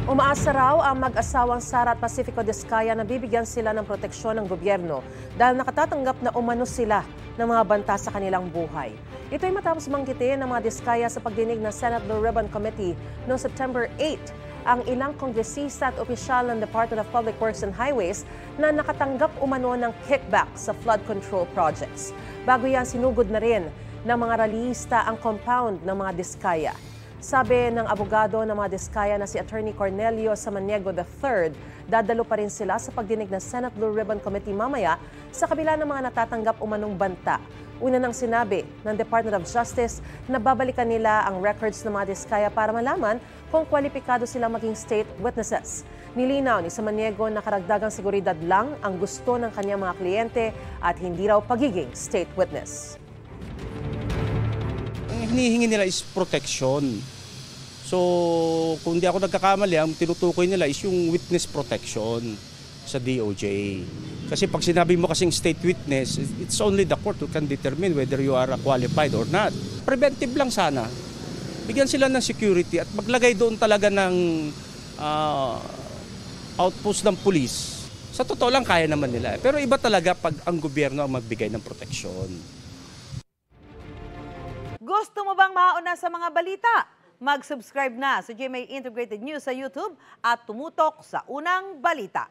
Umaasa raw ang mag-asawang Sara at Pacifico Diskaya na bibigyan sila ng proteksyon ng gobyerno dahil nakatatanggap na umano sila ng mga banta sa kanilang buhay. Ito ay matapos banggitin ng mga Diskaya sa pagdinig ng Senate Blue Ribbon Committee noong September 8 ang ilang kongresista at opisyal ng Department of Public Works and Highways na nakatanggap umano ng kickback sa flood control projects. Bago yan, sinugod na rin ng mga rallyista ang compound ng mga Diskaya. Sabi ng abogado ng mga Diskaya na si Attorney Cornelio Samaniego III, dadalo pa rin sila sa pagdinig ng Senate Blue Ribbon Committee mamaya sa kabila ng mga natatanggap umanong banta. Una nang sinabi ng Department of Justice na babalikan nila ang records ng mga Diskaya para malaman kung kwalipikado silang maging state witnesses. Nilinaw ni Samaniego na karagdagang seguridad lang ang gusto ng kanyang mga kliyente at hindi raw pagiging state witness. Ang hinihingi nila is protection. So, kung di ako nagkakamali, ang tinutukoy nila is yung witness protection sa DOJ. Kasi pag sinabi mo kasing state witness, it's only the court who can determine whether you are qualified or not. Preventive lang sana. Bigyan sila ng security at maglagay doon talaga ng outpost ng police. Sa totoo lang, kaya naman nila. Pero iba talaga pag ang gobyerno ang magbigay ng proteksyon. Gusto mo bang mauna sa mga balita? Mag-subscribe na sa GMA Integrated News sa YouTube at tumutok sa Unang Balita.